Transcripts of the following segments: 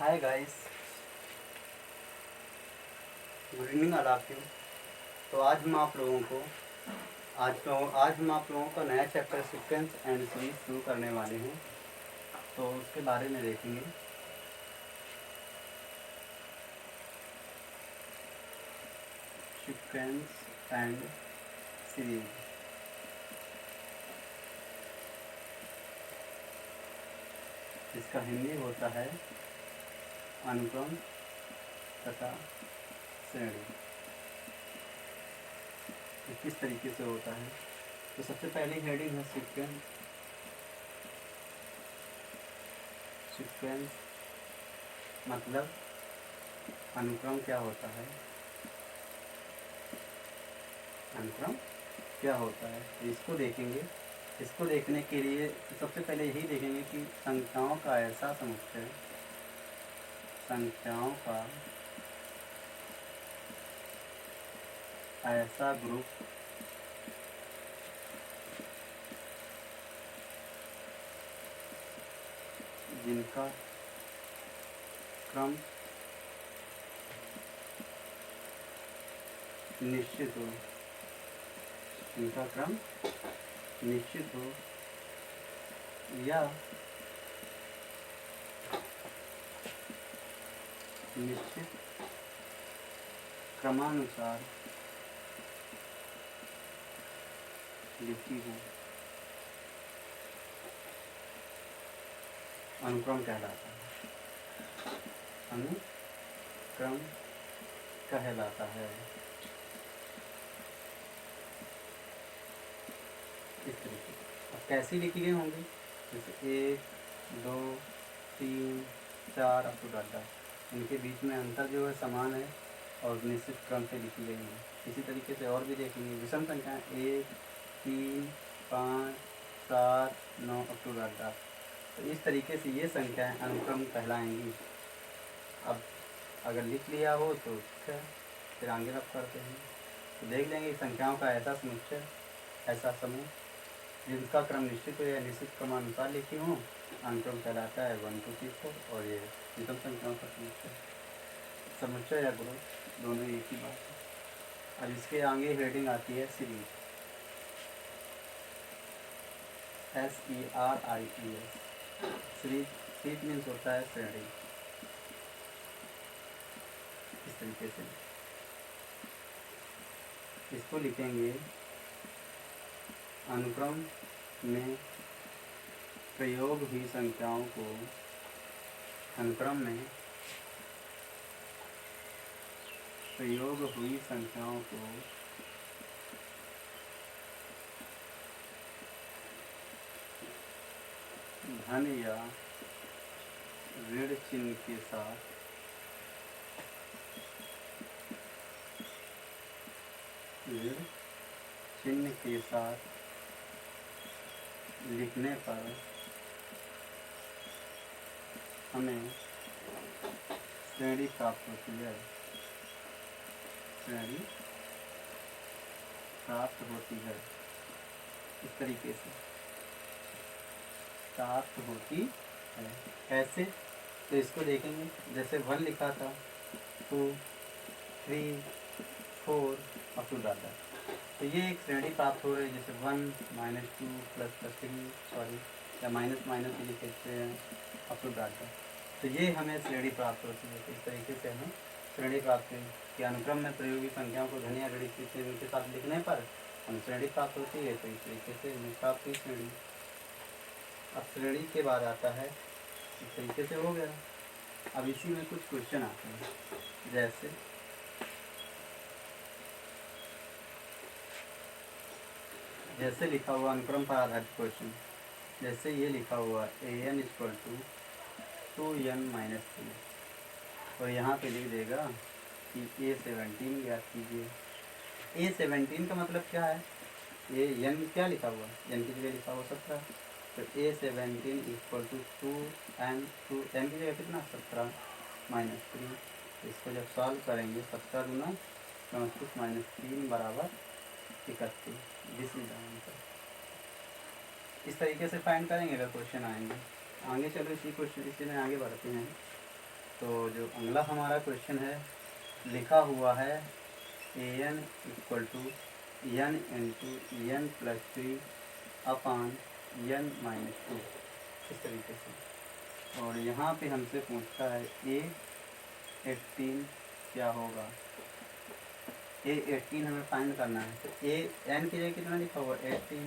Hi guys, good evening all of you. तो आज हम आप लोगों को का नया चैप्टर सीक्वेंस एंड सीरीज शुरू करने वाले हैं। तो उसके बारे में देखेंगे। सीक्वेंस एंड सीरीज, इसका हिंदी होता है अनुक्रम तथा श्रेणी। तो किस तरीके से होता है, तो सबसे पहले हेडिंग है सीक्वेंस मतलब अनुक्रम क्या होता है। अनुक्रम क्या होता है तो इसको देखेंगे। इसको देखने के लिए सबसे पहले यही देखेंगे कि संख्याओं का ऐसा समुच्चय, संख्याओं का ऐसा ग्रुप जिनका क्रम निश्चित हो, जिनका क्रम निश्चित हो या निश्चित क्रमानुसार लिखी हो, अनुक्रम कहलाता है। अनुक्रम कहलाता है। इस तरीके अब कैसी लिखी गई होंगी, जैसे 1, 2, 3, 4 अप टू डाटा, इनके बीच में अंतर जो है समान है और निश्चित क्रम से लिखी गई है। इसी तरीके से और भी देखेंगे विषम संख्याएँ 1, 3, 5, 7, 9 अप टू डाटा। तो इस तरीके से ये संख्याएँ अनुक्रम कहलाएंगी। अब अगर लिख लिया हो तो ठीक है, फिर आगे रब करते हैं। तो देख लेंगे संख्याओं का ऐसा समुच्चय, ऐसा समूह जिनका क्रम निश्चित हो या निश्चित क्रमानुसार लिखी हो, अनुक्रम कहलाता है 1, 2, 3, 4। और ये विषम संख्याओं का समुच्चय या ग्रुप दोनों एक ही बात है। अब इसके आगे हेडिंग आती है सीरीज, SERIES। सीरीज मीन्स होता है श्रेणी। इस तरीके से इसको लिखेंगे, अनुक्रम में प्रयोग हुई संख्याओं को, अनुक्रम में प्रयोग हुई संख्याओं को धन या ऋण चिन्ह के साथ लिखने पर हमें श्रेणी प्राप्त होती है। श्रेणी प्राप्त होती है। इस तरीके से प्राप्त होती है। कैसे, तो इसको देखेंगे। जैसे 1 लिखा था, 2, 3, 4 अप टू डाटा, तो ये एक श्रेणी प्राप्त हो रही है। जैसे 1, -2, ++3 या माइनस भी लिख सकते हैं अप टू डाटा। तो ये हमें श्रेणी प्राप्त होती है। तो इस तरीके से हमें श्रेणी प्राप्त हुई कि अनुक्रम में प्रयोगी संख्याओं को धन या ऋण चिन्ह के साथ लिखने पर हमें श्रेणी प्राप्त होती है। तो इस तरीके से हमें प्राप्त हुई श्रेणी। अब श्रेणी के बाद आता है, इस तरीके से हो गया। अब इसी में कुछ क्वेश्चन आते हैं, जैसे लिखा हुआ अनुक्रम पर आधारित क्वेश्चन। जैसे ये लिखा हुआ AN = 2n-3, और यहाँ पे लिख देगा कि A17 ज्ञात कीजिए। A17 का मतलब क्या है, ये n क्या लिखा हुआ, n की जगह लिखा हुआ 17। तो A17 = 2n, 2n की जगह कितना 17 - 3। तो इसको जब सॉल्व करेंगे, 17 × 34 - 3 = 31। This is answer. इस तरीके से फाइंड करेंगे अगर क्वेश्चन आएंगे। आगे चलो इसी में आगे बढ़ते हैं। तो जो अगला हमारा क्वेश्चन है, लिखा हुआ है an equal to n into n plus 3 upon n minus 2, इस तरीके से। और यहाँ पे हमसे पूछता है A18 क्या होगा। A18 हमें फाइंड करना है। तो n की जगह कितना लिखा हुआ, 18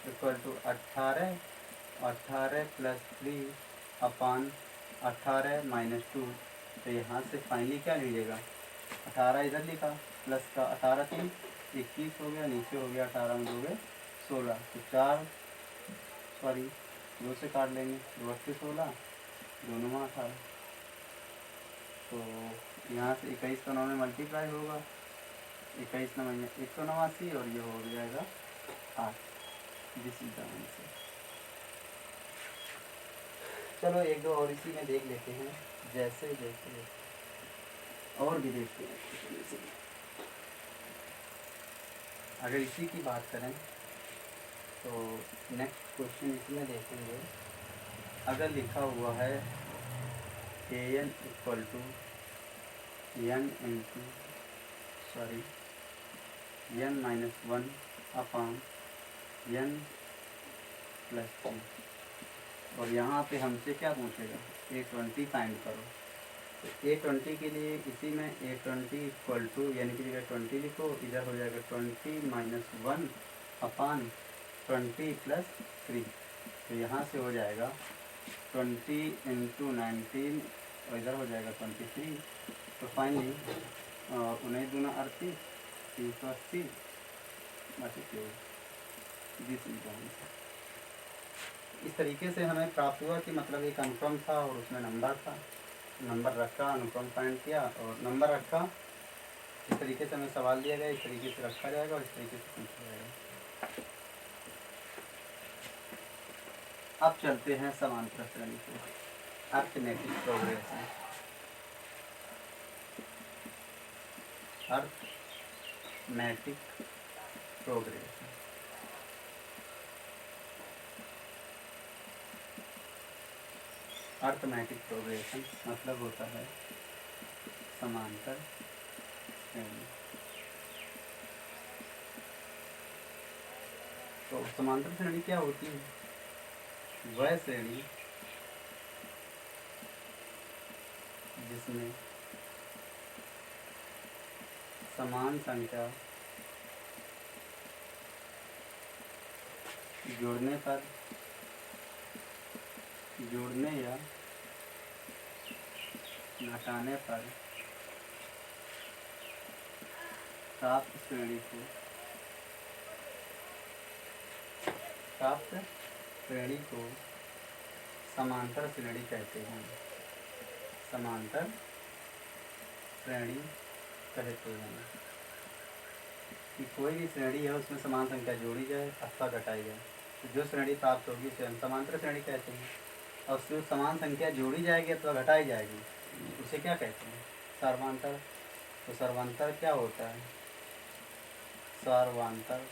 equal to 18 plus 3 upon 18 minus 2। तो यहाँ से फाइनली क्या लीजिएगा, 18 इधर लिखा, प्लस का 18 3 21 हो गया, नीचे हो गया 18 में 2 गए 16, तो 2 से काट लेंगे, 2 8 16, 2 9 18। तो यहाँ से 21 का 9 में मल्टीप्लाई होगा, 21 9 में 189, और ये हो जाएगा 8। This is the answer. चलो एक दो और इसी में देख लेते हैं, जैसे और भी देखते हैं। अगर इसी की बात करें तो नेक्स्ट क्वेश्चन इसमें देखेंगे। अगर लिखा हुआ है an equal to n minus 1 upon n plus 2, और यहाँ पे हमसे क्या पूछेगा, A20 फाइंड करो। तो A20 के लिए इसी में A20 इक्वल टू, यानी कि जगह 20 लिखो, इधर हो जाएगा 20 माइनस 1 अपान 20 प्लस 3। तो यहाँ से हो जाएगा 20 इंटू 19, और इधर हो जाएगा 23। तो फाइनली 19 दूना 38, 380 दिस इज आंसर। इस तरीके से हमें प्राप्त हुआ कि मतलब एक अनुक्रम था और उसमें नंबर था, नंबर रखा, अनुक्रम फाइंड किया और नंबर रखा। इस तरीके से हमें सवाल दिया गया, इस तरीके से रखा जाएगा और इस तरीके से पूछा जाएगा। अब चलते हैं समांतर श्रेणी पे, arithmetic progression. Arithmetic progression, arithmetic progression मतलब होता है समांतर श्रेणी। तो समांतर श्रेणी क्या होती है, वह श्रेणी जिसमें समान संख्या जोड़ने या घटाने पर प्राप्त श्रेणी को समांतर श्रेणी कहते हैं। समांतर श्रेणी कहते हैं कि कोई भी श्रेणी है उसमें समान संख्या जोड़ी जाए अथवा घटाई जाए, तो जो श्रेणी प्राप्त होगी उसे हम समांतर श्रेणी कहते हैं। और उसमें समान संख्या जोड़ी जाएगी अथवा घटाई जाएगी उसे क्या कहते हैं, सर्वांतर। तो सर्वांतर क्या होता है, सर्वांतर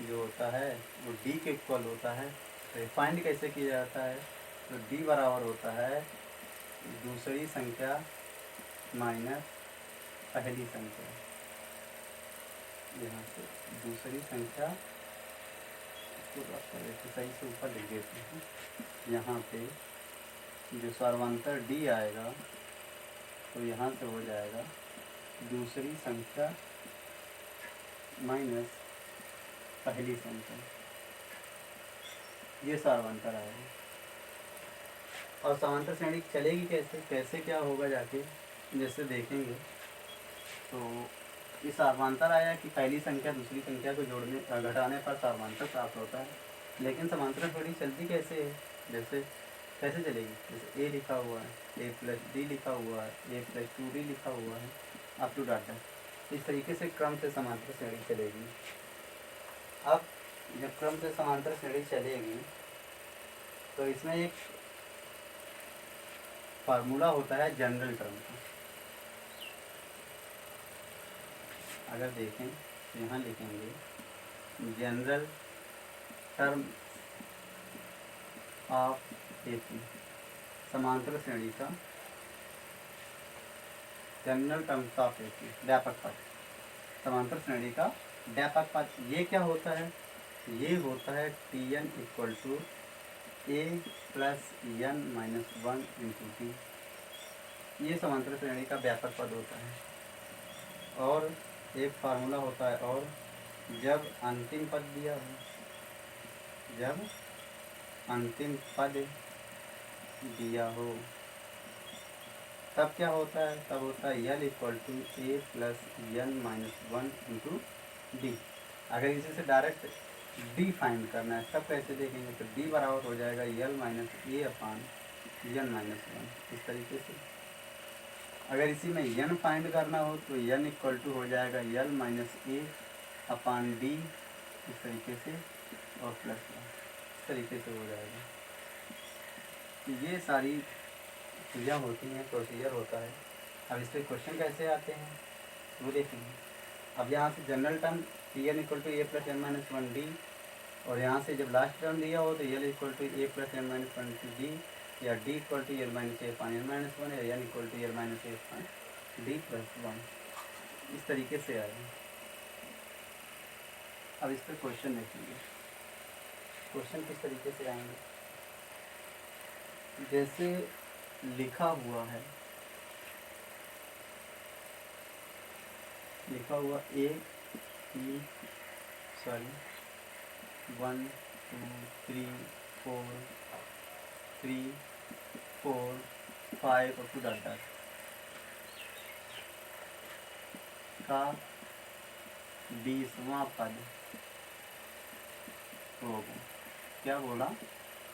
जो होता है वो d के इक्वल होता है। तो फाइंड कैसे किया जाता है, तो d बराबर होता है दूसरी संख्या माइनस पहली संख्या। यहाँ से दूसरी संख्या को सही से ऊपर लिख देते हैं। यहाँ पे जो सर्वांतर d आएगा तो यहाँ से हो जाएगा दूसरी संख्या माइनस पहली संख्या, ये सर्वांतर आएगा। और समांतर श्रेणी चलेगी कैसे क्या होगा जाके जैसे देखेंगे। तो ये सर्वांतर आया कि पहली संख्या दूसरी संख्या को जोड़ने घटाने पर सर्वांतर प्राप्त होता है। लेकिन समांतर श्रेणी चलती कैसे है, जैसे कैसे चलेगी, जैसे a लिखा हुआ है, a प्लस d लिखा हुआ है, a प्लस 2d लिखा हुआ है, अप टू डाटा। इस तरीके से क्रम से समांतर श्रेणी चलेगी। अब जब क्रम से समांतर श्रेणी चलेगी तो इसमें एक फार्मूला होता है जनरल टर्म का। अगर देखें तो यहाँ लिखेंगे जनरल टर्म ऑफ एसी, समांतर श्रेणी का जनरल टर्म्स ऑफ ए व्यापक पद, समांतर श्रेणी का व्यापक पद। ये क्या होता है? ये होता है T N equal to A plus N minus one into T. ये समांतर श्रेणी का व्यापक पद होता है। और एक फार्मूला होता है, और जब अंतिम पद दिया हो, जब अंतिम पद दिया हो तब क्या होता है? तब होता है L equal to A plus N minus one into D. अगर इसी से डायरेक्ट डी फाइंड करना है तब कैसे देखेंगे? तो डी बराबर हो जाएगा यल minus A upon N minus one, इस तरीके से। अगर इसी में एन फाइंड करना हो तो एन इक्वल टू हो जाएगा यल माइनस ए अपान डी, इस तरीके से, और प्लस वन, इस तरीके से हो जाएगा। ये सारी चीज़ें होती हैं, प्रोसीजर होता है। अब इस पर क्वेश्चन कैसे आते हैं वो देखेंगे। अब यहाँ से general term T N equal to A plus N minus one D, और यहाँ से जब लास्ट टर्म दिया हो तो L equal to A plus N minus one to D, या D equal to L minus A upon N minus one, या N equal to L minus A upon D plus one, इस तरीके से आएगा। अब इस पर क्वेश्चन देखेंगे। क्वेश्चन किस तरीके से आएंगे? जैसे लिखा हुआ है, लिखा हुआ ए ई सॉरी 1 2 3 4 3 4 5 और 2 डॉट का 20वां पद होगा। क्या बोला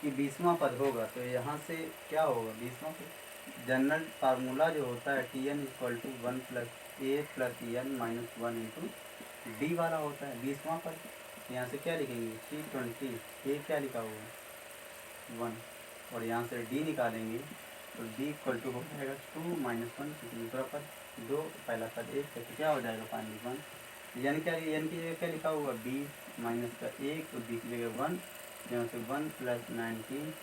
कि 20वां पद होगा, तो यहाँ से क्या होगा? 20वां पद जनरल फार्मूला जो होता है T N equal to one plus A plus N minus one into D वाला होता है 20वां पद। यहाँ से क्या लिखेंगे? T20, ए क्या लिखा हुआ 1, और यहाँ से डी निकालेंगे तो डी इक्वल टू हो जाएगा 2 माइनस वन, दूसरा पद 2, पहला पद 1, तो क्या हो जाएगा फाइनली 1। यानी क्या, एन की जगह क्या लिखा हुआ 20 माइनस का 1, तो 20 की जगह 1, यहाँ से 1 प्लस 19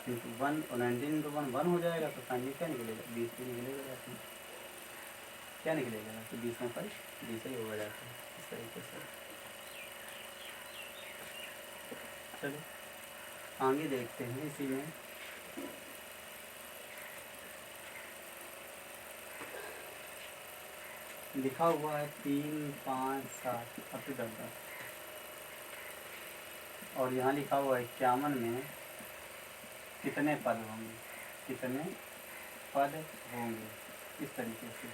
इंटू 1, और 19 इंटू 1 हो जाएगा, तो फाइनली क्या निकलेगा? 20 भी निकलेगा जाते हैं। क्या निकलेगा? तो 20 में पर 20 ही होगा जाता है, इस तरीके से। चलो आगे देखते हैं। इसी में लिखा हुआ है 3 5 7 अब तो 10, और यहाँ लिखा हुआ है 51 में कितने पद होंगे, कितने पद होंगे, इस तरीके से।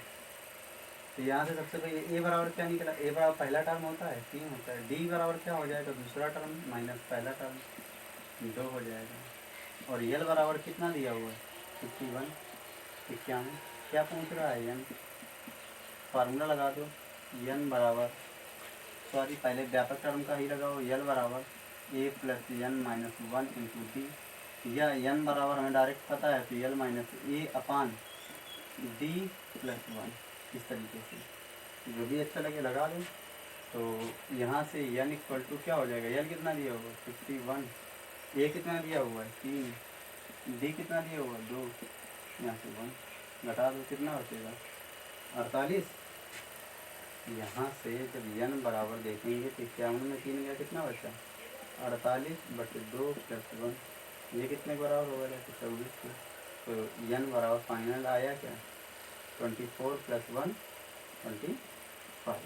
तो यहाँ से सबसे पहले ए बराबर क्या निकला? ए बराबर पहला टर्म होता है 3 होता है। डी बराबर क्या हो जाएगा? दूसरा टर्म माइनस पहला टर्म 2 हो जाएगा। और यल बराबर कितना दिया हुआ है? 51, 51। क्या पूछ रहा है? एन फार्मूला लगा दो। एन बराबर, सॉरी पहले व्यापक टर्म का ही लगाओ। यल बराबर A plus N minus one into D, या एन बराबर हमें डायरेक्ट पता है तो L minus A upon D plus one, इस तरीके से जो भी अच्छा लगे लगा दो। तो यहाँ से एन इक्वल टू क्या हो जाएगा? यल कितना दिया हुआ? 51, ए कितना दिया हुआ है? 3, डी कितना दिया हुआ है? 2, यहाँ से 1 घटा दो, कितना बचेगा? 48। यहाँ से जब एन बराबर देखेंगे तो 51 में 3 गया, कितना बचा? 48/2 प्लस 1, ये कितने के बराबर होगा? 24 के। तो एन बराबर फाइनल आया क्या? 24 प्लस 1 25,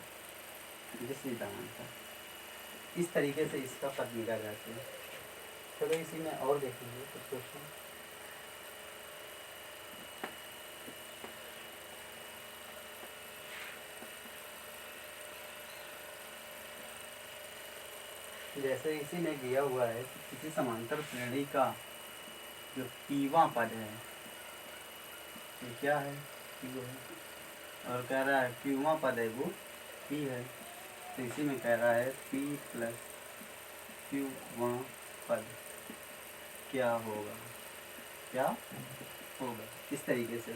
ये सीधा आंसर। इस तरीके से इसका पद मिला जाता है। चलो इसी में और देखेंगे कुछ क्वेश्चन। जैसे इसी में दिया हुआ है कि किसी समांतर श्रेणी का जो पीवां पद है, ये क्या है? क्यू है, और कह रहा है क्यूवां पद है वो पी है। तो इसी में कह रहा है पी प्लस क्यूवां पद क्या होगा, क्या होगा, इस तरीके से।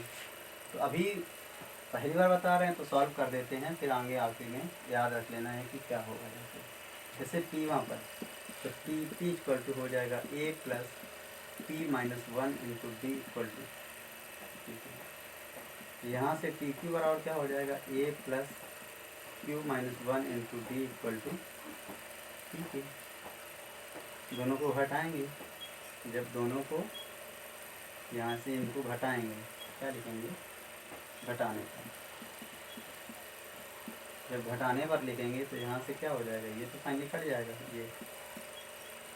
तो अभी पहली बार बता रहे हैं तो सॉल्व कर देते हैं, फिर आगे आखिर में याद रख लेना है कि क्या होगा। जैसे पी वहाँ पर, तो पी इक्वल टू हो जाएगा A plus P minus one into D equal to, यहाँ से टी क्यू बराबर क्या हो जाएगा, A plus Q minus one into D equal to T Q. दोनों को घटाएंगे, जब दोनों को यहाँ से इनको घटाएंगे क्या लिखेंगे, घटाने पर। जब घटाने पर लिखेंगे तो यहाँ से क्या हो जाएगा, ये तो फाइनली कट जाएगा, ये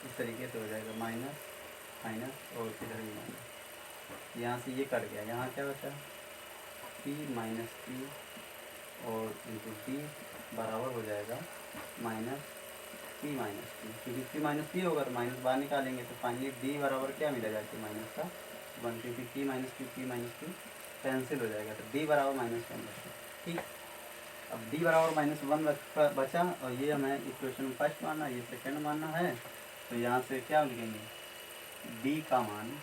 इस तरीके से हो जाएगा माइनस माइनस और इधर भी माइनस, यहाँ से ये कट गया। यहाँ क्या बचा, पी माइनस क्यू और इंटू डी बराबर हो जाएगा माइनस पी माइनस क्यू, क्योंकि पी माइनस पी होगा तो माइनस बाहर निकालेंगे तो फाइनली डी बराबर क्या मिलेगा कि माइनस का वन, क्योंकि पी माइनस क्यू कैंसिल हो जाएगा तो डी बराबर माइनस वन बचा। ठीक, अब डी बराबर माइनस वन बचा और ये हमें इक्वेशन फर्स्ट मानना, ये सेकंड मानना है। तो यहाँ से क्या लिखेंगे, डी का मान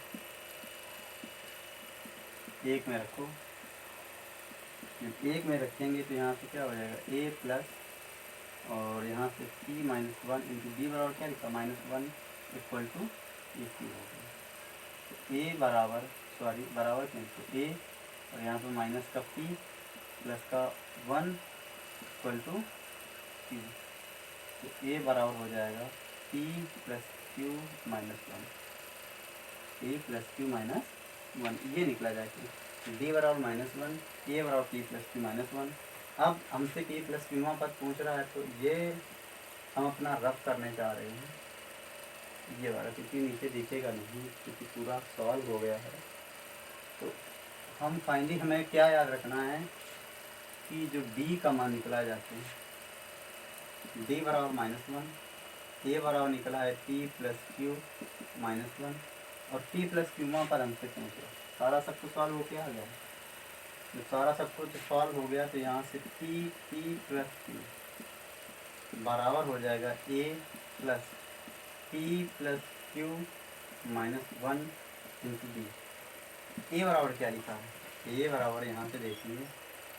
एक में रखो, जब एक में रखेंगे तो यहाँ से क्या हो जाएगा, ए प्लस और यहाँ से P minus one into D बराबर क्या लिखा, minus one equal to A Q हो गया। तो ए बराबर बराबर क्यों, तो ए और यहाँ पे माइनस का पी प्लस का वन इक्वल टू क्यू। तो ए बराबर हो जाएगा P plus Q minus one, A plus Q minus one, ये निकला जाएगा। डी बराबर माइनस वन, ए बराबर P plus Q minus one. अब हमसे पी प्लस क्यू पद पूछ रहा है तो ये हम अपना रफ करने जा रहे हैं, ये वाला, क्योंकि नीचे दिखेगा नहीं क्योंकि पूरा सॉल्व हो गया है। तो हम फाइनली हमें क्या याद रखना है कि जो डी का मान निकला जाते हैं, डी बराबर माइनस वन, ए बराबर निकला है P plus Q minus one और पी प्लस क्यू पर हमसे पूछा, सारा सब कुछ सॉल्व हो गया आ गया। जब सारा सब कुछ सॉल्व हो गया तो यहाँ से पी प्लस क्यू बराबर हो जाएगा A plus P plus Q minus one into D. A बराबर क्या लिखा है, ए बराबर यहाँ से देखेंगे,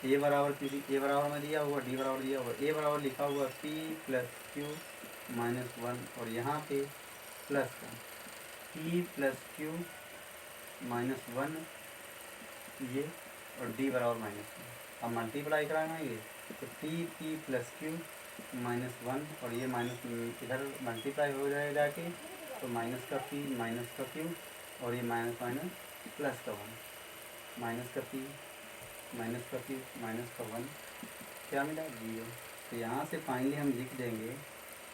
ए बराबर किसी ए बराबर में दिया हुआ, डी बराबर दिया हुआ, ए बराबर लिखा हुआ P plus Q minus one और यहाँ पे प्लस का P plus Q minus one ये और डी बराबर माइनस वन। अब मल्टीप्लाई कराना ये तो P plus Q minus one और ये माइनस इधर मल्टीप्लाई हो जाएगा जाके, तो माइनस का पी माइनस का क्यू और ये माइनस माइनस प्लस का वन, माइनस का पी माइनस का क्यू माइनस का वन, क्या मिला, जीरो। तो यहाँ से फाइनली हम लिख देंगे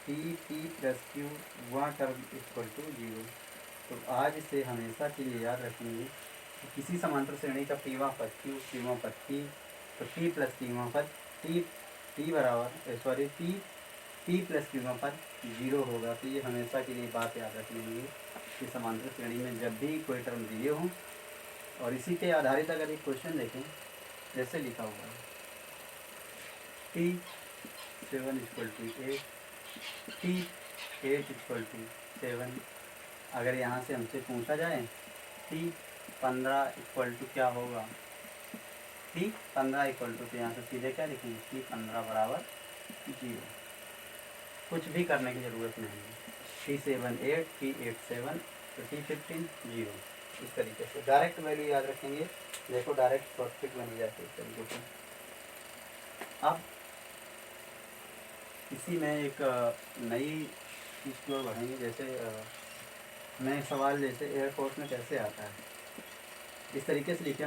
P plus Q one term equal to zero. तो आज से हमेशा के लिए याद रखेंगे कि किसी समांतर श्रेणी का पीवा पद क्यू पीवा पद पी, तो पी प्लस पीवा पद टी बराबर पी प्लस क्यू पद जीरो होगा। तो ये हमेशा के लिए बात याद रखनी होगी कि समांतर श्रेणी में जब भी कोई टर्म दिए हों और इसी के आधारित अगर एक क्वेश्चन देखें, जैसे लिखा हुआ है T 7 equal to 8, T 8 equal to 7, अगर यहाँ से हमसे पूछा जाए टी 15 इक्वल टू क्या होगा, टी 15 इक्वल टू, तो यहाँ से सीधे क्या लिखेंगे, टी 15 बराबर जीरो, कुछ भी करने की ज़रूरत नहीं है। टी 7 8, टी 8 7, तो टी 15 जीरो। इस तरीके से डायरेक्ट वैल्यू याद रखेंगे, देखो डायरेक्ट शॉर्टकट बनी जाती है इस तरीके से। अब इसी में एक नई चीज़ की ओर बढ़ेंगे, जैसे नए सवाल जैसे एयरफोर्स में कैसे आता है, इस तरीके से लिखे हम